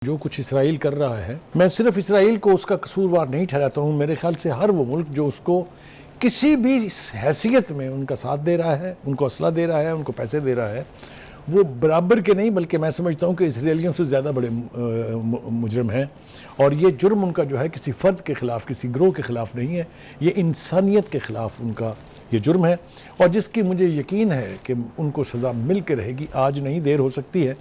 جو کچھ اسرائیل کر رہا ہے، میں صرف اسرائیل کو اس کا قصوروار نہیں ٹھہراتا ہوں. میرے خیال سے ہر وہ ملک جو اس کو کسی بھی حیثیت میں ان کا ساتھ دے رہا ہے، ان کو اسلحہ دے رہا ہے، ان کو پیسے دے رہا ہے، وہ برابر کے نہیں بلکہ میں سمجھتا ہوں کہ اسرائیلیوں سے زیادہ بڑے مجرم ہیں. اور یہ جرم ان کا جو ہے کسی فرد کے خلاف، کسی گروہ کے خلاف نہیں ہے، یہ انسانیت کے خلاف ان کا یہ جرم ہے، اور جس کی مجھے یقین ہے کہ ان کو سزا مل کے رہے گی. آج نہیں، دیر ہو سکتی ہے.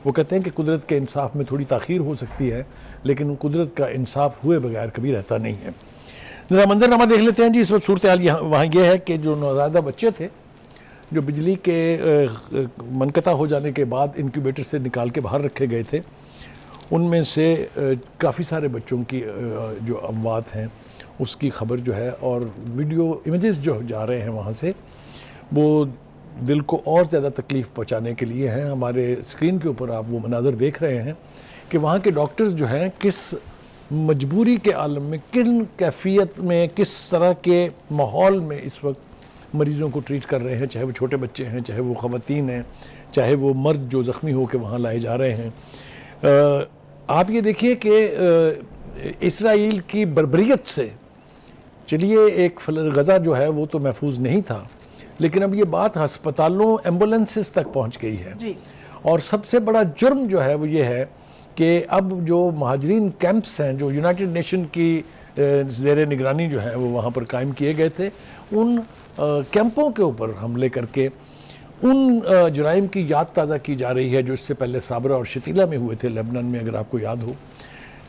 وہ کہتے ہیں کہ قدرت کے انصاف میں تھوڑی تاخیر ہو سکتی ہے، لیکن قدرت کا انصاف ہوئے بغیر کبھی رہتا نہیں ہے. ذرا منظرنامہ دیکھ لیتے ہیں جی. اس وقت صورتحال وہاں یہ ہے کہ جو نوزائیدہ بچے تھے جو بجلی کے منقطع ہو جانے کے بعد انکیوبیٹر سے نکال کے باہر رکھے گئے تھے، ان میں سے کافی سارے بچوں کی جو اموات ہیں اس کی خبر جو ہے، اور ویڈیو امیجز جو جا رہے ہیں وہاں سے، وہ دل کو اور زیادہ تکلیف پہنچانے کے لیے ہیں. ہمارے اسکرین کے اوپر آپ وہ مناظر دیکھ رہے ہیں کہ وہاں کے ڈاکٹرز جو ہیں کس مجبوری کے عالم میں، کن کیفیت میں، کس طرح کے ماحول میں اس وقت مریضوں کو ٹریٹ کر رہے ہیں، چاہے وہ چھوٹے بچے ہیں، چاہے وہ خواتین ہیں، چاہے وہ مرد جو زخمی ہو کے وہاں لائے جا رہے ہیں. آپ یہ دیکھیے کہ اسرائیل کی بربریت سے، چلیے ایک غزہ جو ہے وہ تو محفوظ نہیں تھا، لیکن اب یہ بات ہسپتالوں، ایمبولنسز تک پہنچ گئی ہے. اور سب سے بڑا جرم جو ہے وہ یہ ہے کہ اب جو مہاجرین کیمپس ہیں جو یونائٹڈ نیشن کی زیر نگرانی جو ہے وہ وہاں پر قائم کیے گئے تھے، ان کیمپوں کے اوپر حملے کر کے ان جرائم کی یاد تازہ کی جا رہی ہے جو اس سے پہلے صابرہ اور شتیلہ میں ہوئے تھے لبنان میں، اگر آپ کو یاد ہو،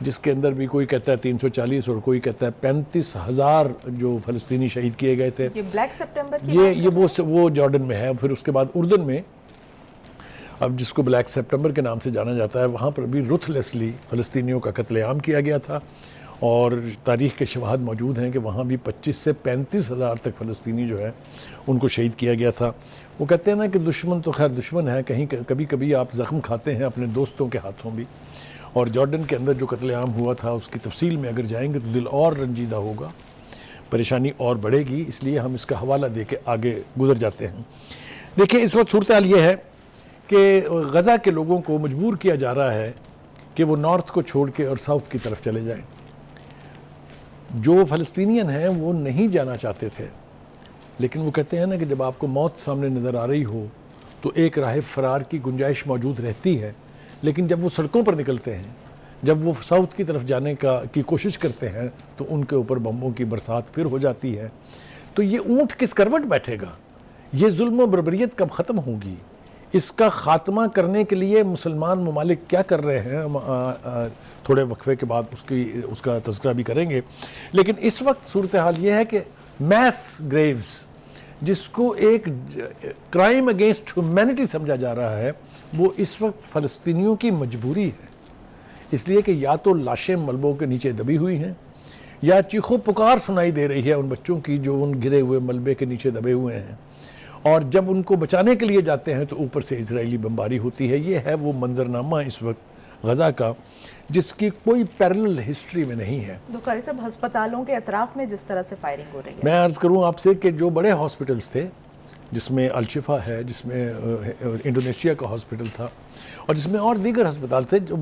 جس کے اندر بھی کوئی کہتا ہے 340 اور کوئی کہتا ہے 35,000 جو فلسطینی شہید کیے گئے تھے. یہ بلیک سپٹمبر کی یہ وہ جارڈن میں ہے. پھر اس کے بعد اردن میں، اب جس کو بلیک سپٹمبر کے نام سے جانا جاتا ہے، وہاں پر بھی رتھلیسلی فلسطینیوں کا قتل عام کیا گیا تھا، اور تاریخ کے شواہد موجود ہیں کہ وہاں بھی 25 سے 35,000 تک فلسطینی جو ہے ان کو شہید کیا گیا تھا. وہ کہتے ہیں نا کہ دشمن تو خیر دشمن ہے، کبھی کبھی آپ زخم کھاتے ہیں اپنے دوستوں کے ہاتھوں بھی. اور جارڈن کے اندر جو قتل عام ہوا تھا اس کی تفصیل میں اگر جائیں گے تو دل اور رنجیدہ ہوگا، پریشانی اور بڑھے گی، اس لیے ہم اس کا حوالہ دے کے آگے گزر جاتے ہیں. دیکھیں اس وقت صورتحال یہ ہے کہ غزہ کے لوگوں کو مجبور کیا جا رہا ہے کہ وہ نارتھ کو چھوڑ کے اور ساؤتھ کی طرف چلے جائیں. جو فلسطینین ہیں وہ نہیں جانا چاہتے تھے، لیکن وہ کہتے ہیں نا کہ جب آپ کو موت سامنے نظر آ رہی ہو تو ایک راہ فرار کی گنجائش موجود رہتی ہے. لیکن جب وہ سڑکوں پر نکلتے ہیں، جب وہ ساؤتھ کی طرف جانے کی کوشش کرتے ہیں تو ان کے اوپر بمبوں کی برسات پھر ہو جاتی ہے. تو یہ اونٹ کس کروٹ بیٹھے گا؟ یہ ظلم و بربریت کب ختم ہوگی؟ اس کا خاتمہ کرنے کے لیے مسلمان ممالک کیا کر رہے ہیں؟ ہم تھوڑے وقفے کے بعد اس کا تذکرہ بھی کریں گے. لیکن اس وقت صورتحال یہ ہے کہ میس گریوز، جس کو ایک کرائم اگینسٹ ہیومینٹی سمجھا جا رہا ہے، وہ اس وقت فلسطینیوں کی مجبوری ہے. اس لیے کہ یا تو لاشیں ملبوں کے نیچے دبی ہوئی ہیں، یا چیخو پکار سنائی دے رہی ہے ان بچوں کی جو ان گرے ہوئے ملبے کے نیچے دبے ہوئے ہیں، اور جب ان کو بچانے کے لیے جاتے ہیں تو اوپر سے اسرائیلی بمباری ہوتی ہے. یہ ہے وہ منظرنامہ اس وقت غزہ کا، جس کی کوئی پیرلل ہسٹری میں نہیں ہے. قاری صاحب، ہسپتالوں کے اطراف میں جس طرح سے فائرنگ ہو رہی ہے، میں عرض کروں آپ سے کہ جو بڑے ہاسپٹلز تھے، جس میں الشفا ہے، جس میں انڈونیشیا کا ہاسپٹل تھا، اور جس میں اور دیگر ہسپتال تھے، جو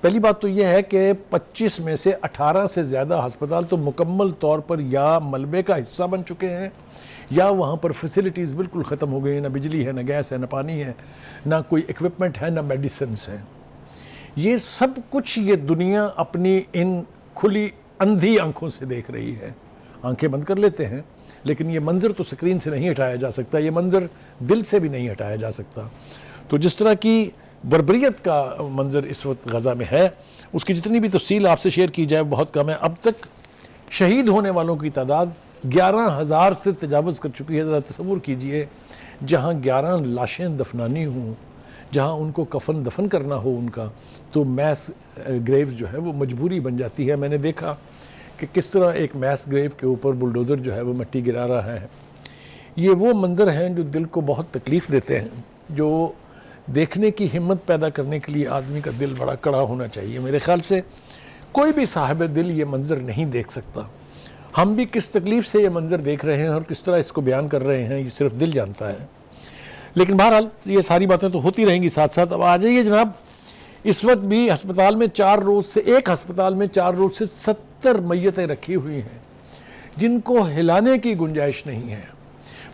پہلی بات تو یہ ہے کہ 25 میں سے 18 سے زیادہ ہسپتال تو مکمل طور پر یا ملبے کا حصہ بن چکے ہیں، یا وہاں پر فیسلٹیز بالکل ختم ہو گئی ہیں. نہ بجلی ہے، نہ گیس ہے، نہ پانی ہے، نہ کوئی ایکوپمنٹ ہے، نہ میڈیسنز ہیں. یہ سب کچھ یہ دنیا اپنی ان کھلی اندھی آنکھوں سے دیکھ رہی ہے. آنکھیں بند کر لیتے ہیں، لیکن یہ منظر تو سکرین سے نہیں ہٹایا جا سکتا، یہ منظر دل سے بھی نہیں ہٹایا جا سکتا. تو جس طرح کی بربریت کا منظر اس وقت غزہ میں ہے، اس کی جتنی بھی تفصیل آپ سے شیئر کی جائے بہت کم ہے. اب تک شہید ہونے والوں کی تعداد 11,000 سے تجاوز کر چکی ہے. ذرا تصور کیجئے، جہاں 11 لاشیں دفنانی ہوں، جہاں ان کو کفن دفن کرنا ہو ان کا، تو میس گریوز جو ہے وہ مجبوری بن جاتی ہے. میں نے دیکھا کہ کس طرح ایک میس گریو کے اوپر بلڈوزر جو ہے وہ مٹی گرا رہا ہے. یہ وہ منظر ہیں جو دل کو بہت تکلیف دیتے ہیں، جو دیکھنے کی ہمت پیدا کرنے کے لیے آدمی کا دل بڑا کڑا ہونا چاہیے. میرے خیال سے کوئی بھی صاحب دل یہ منظر نہیں دیکھ سکتا. ہم بھی کس تکلیف سے یہ منظر دیکھ رہے ہیں اور کس طرح اس کو بیان کر رہے ہیں، یہ صرف دل جانتا ہے. لیکن بہرحال یہ ساری باتیں تو ہوتی رہیں گی ساتھ ساتھ. اب آ جائیے جناب اس وقت بھی ہسپتال میں 4 روز سے ایک ہسپتال میں 4 روز سے 70 میتیں رکھی ہوئی ہیں جن کو ہلانے کی گنجائش نہیں ہے.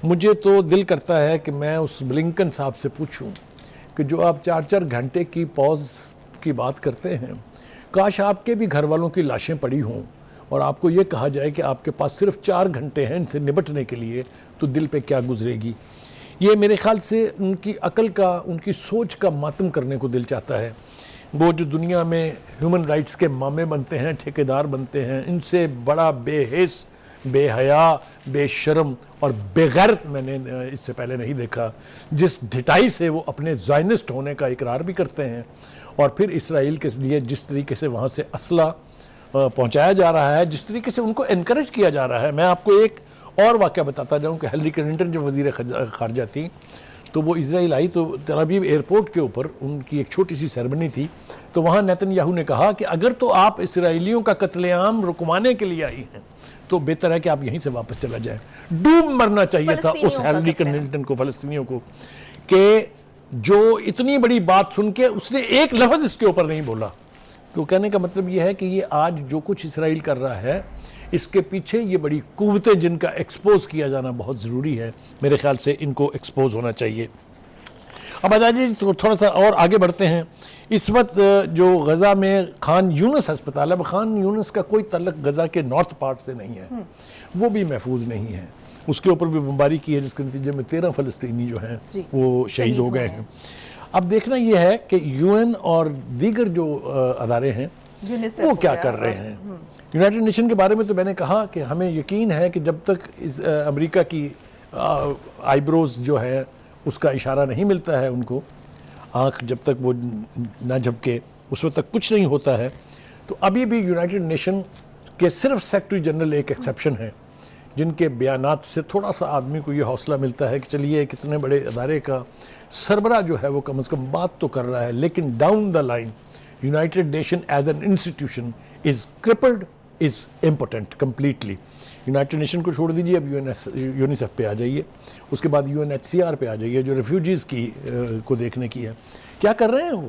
مجھے تو دل کرتا ہے کہ میں اس بلنکن صاحب سے پوچھوں کہ جو آپ 4 گھنٹے کی پاز کی بات کرتے ہیں، کاش آپ کے بھی گھر والوں کی لاشیں پڑی ہوں اور آپ کو یہ کہا جائے کہ آپ کے پاس صرف 4 گھنٹے ہیں ان سے نبٹنے کے لیے، تو دل پہ کیا گزرے گی. یہ میرے خیال سے ان کی عقل کا، ان کی سوچ کا ماتم کرنے کو دل چاہتا ہے. وہ جو دنیا میں ہیومن رائٹس کے مامے بنتے ہیں، ٹھیکیدار بنتے ہیں، ان سے بڑا بے حس، بے حیا، بے شرم اور بے غیرت میں نے اس سے پہلے نہیں دیکھا. جس ڈھٹائی سے وہ اپنے زائنسٹ ہونے کا اقرار بھی کرتے ہیں اور پھر اسرائیل کے لیے جس طریقے سے وہاں سے اسلحہ پہنچایا جا رہا ہے، جس طریقے سے ان کو انکریج کیا جا رہا ہے. میں آپ کو ایک اور واقعہ بتاتا جاؤں کہ ہیلری کلنٹن جو وزیر خارجہ تھی تو وہ اسرائیل آئی تو تل ابیب ایئرپورٹ کے اوپر ان کی ایک چھوٹی سی سیرمنی تھی، تو وہاں نیتن یاہو نے کہا کہ اگر تو آپ اسرائیلیوں کا قتل عام رکوانے کے لیے آئی ہیں تو بہتر ہے کہ آپ یہیں سے واپس چلا جائیں. ڈوب مرنا چاہیے تھا اس ہیلری کلنٹن کو، فلسطینیوں کو، کہ جو اتنی بڑی بات سن کے اس نے ایک لفظ اس کے اوپر نہیں بولا. تو کہنے کا مطلب یہ ہے کہ یہ آج جو کچھ اسرائیل کر رہا ہے اس کے پیچھے یہ بڑی قوتیں جن کا ایکسپوز کیا جانا بہت ضروری ہے. میرے خیال سے ان کو ایکسپوز ہونا چاہیے. اب آجائیے تو تھوڑا سا اور آگے بڑھتے ہیں. اس وقت جو غزہ میں خان یونس ہسپتال ہے، اب خان یونس کا کوئی تعلق غزہ کے نارتھ پارٹ سے نہیں ہے، وہ بھی محفوظ نہیں ہے. اس کے اوپر بھی بمباری کی ہے جس کے نتیجے میں 13 فلسطینی جو ہیں وہ شہید ہو گئے ہیں. اب دیکھنا یہ ہے کہ یو این اور دیگر جو ادارے ہیں وہ کیا کر رہے ہیں. یونائٹڈ نیشن کے بارے میں تو میں نے کہا کہ ہمیں یقین ہے کہ جب تک امریکہ کی آئی بروز جو ہے اس کا اشارہ نہیں ملتا ہے، ان کو آنکھ جب تک وہ نہ جھپکے اس وقت تک کچھ نہیں ہوتا ہے. تو ابھی بھی یونائٹڈ نیشن کے صرف سیکرٹری جنرل ایک ایکسیپشن ہیں جن کے بیانات سے تھوڑا سا آدمی کو یہ حوصلہ ملتا ہے کہ چلیے کتنے بڑے ادارے کا سربراہ جو ہے وہ کم از کم بات تو کر رہا ہے. لیکن down the line United nation as an institution is کرپلڈ، is important completely. United nation کو چھوڑ دیجیے، اب یونیسیف پہ آ جائیے، اس کے بعد UNHCR پہ آ جائیے جو ریفیوجیز کی کو دیکھنے کی ہے. کیا کر رہے ہیں وہ؟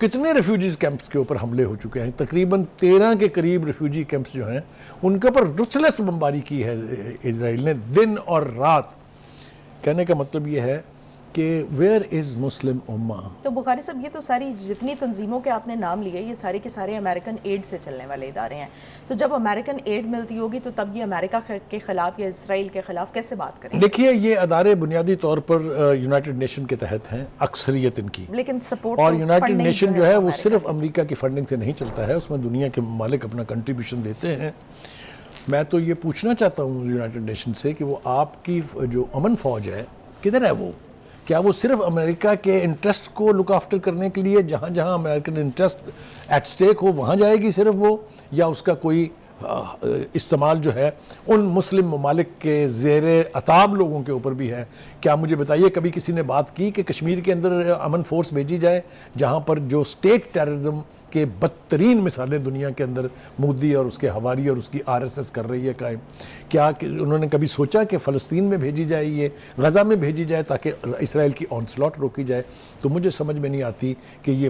کتنے ریفیوجیز کیمپس کے اوپر حملے ہو چکے ہیں، تقریباً 13 کے قریب ریفیوجی کیمپس جو ہیں ان کے اوپر رتھلیس بمباری کی ہے اسرائیل نے دن اور رات. کہنے کا مطلب یہ ہے کہ ویئر از مسلم امہ. تو بخاری صاحب یہ تو ساری جتنی تنظیموں کے آپ نے نام لیے یہ سارے کے سارے امریکن ایڈ سے چلنے والے ادارے ہیں. تو جب امریکن ایڈ ملتی ہوگی تو تب یہ امریکہ کے خلاف یا اسرائیل کے خلاف کیسے بات کریں؟ دیکھیے یہ ادارے بنیادی طور پر یونائٹڈ نیشن کے تحت ہیں، اکثریت ان کی، لیکن سپورٹ اور یونائٹڈ نیشن جو ہے وہ صرف امریکہ کی فنڈنگ سے نہیں چلتا ہے، اس میں دنیا کے ممالک اپنا کنٹریبیوشن دیتے ہیں. میں تو یہ پوچھنا چاہتا ہوں یونائٹڈ نیشن سے کہ وہ آپ کی جو امن فوج ہے کدھر ہے؟ وہ کیا وہ صرف امریکہ کے انٹرسٹ کو لک آفٹر کرنے کے لیے جہاں جہاں امریکن انٹرسٹ ایٹ سٹیک ہو وہاں جائے گی صرف وہ، یا اس کا کوئی استعمال جو ہے ان مسلم ممالک کے زیر عتاب لوگوں کے اوپر بھی ہے؟ کیا مجھے بتائیے کبھی کسی نے بات کی کہ کشمیر کے اندر امن فورس بھیجی جائے جہاں پر جو اسٹیٹ ٹیررزم کہ بدترین مثالیں دنیا کے اندر مودی اور اس کے ہواری اور اس کی RSS کر رہی ہے قائم؟ کیا انہوں نے کبھی سوچا کہ فلسطین میں بھیجی جائے، یہ غزہ میں بھیجی جائے تاکہ اسرائیل کی آنسلاٹ روکی جائے؟ تو مجھے سمجھ میں نہیں آتی کہ یہ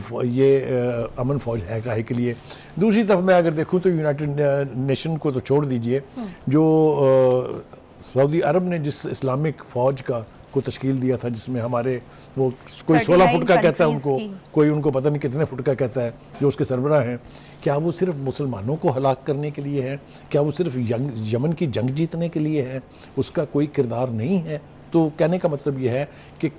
امن فوج ہے کاہے کے لیے. دوسری طرف میں اگر دیکھوں تو یونائٹڈ نیشن کو تو چھوڑ دیجئے، جو سعودی عرب نے جس اسلامک فوج کو تشکیل دیا تھا جس میں ہمارے وہ کوئی 16 فٹ کا کہتا ہے ان کو، کوئی ان کو پتہ نہیں کتنے فٹ کا کہتا ہے، جو اس کے سربراہ ہیں، کیا وہ صرف مسلمانوں کو ہلاک کرنے کے لیے ہے؟ کیا وہ صرف یمن کی جنگ جیتنے کے لیے ہے؟ اس کا کوئی کردار نہیں ہے. تو کہنے کا مطلب یہ ہے کہ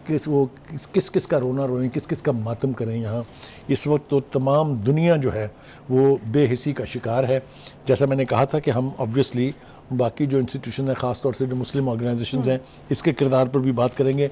کس کا رونا روئیں، کس کا ماتم کریں. یہاں اس وقت تو تمام دنیا جو ہے وہ بے حسی کا شکار ہے. جیسا میں نے کہا تھا کہ ہم obviously باقی جو انسٹیٹیوشن ہیں، خاص طور سے جو مسلم آرگنائزیشنز ہیں، اس کے کردار پر بھی بات کریں گے.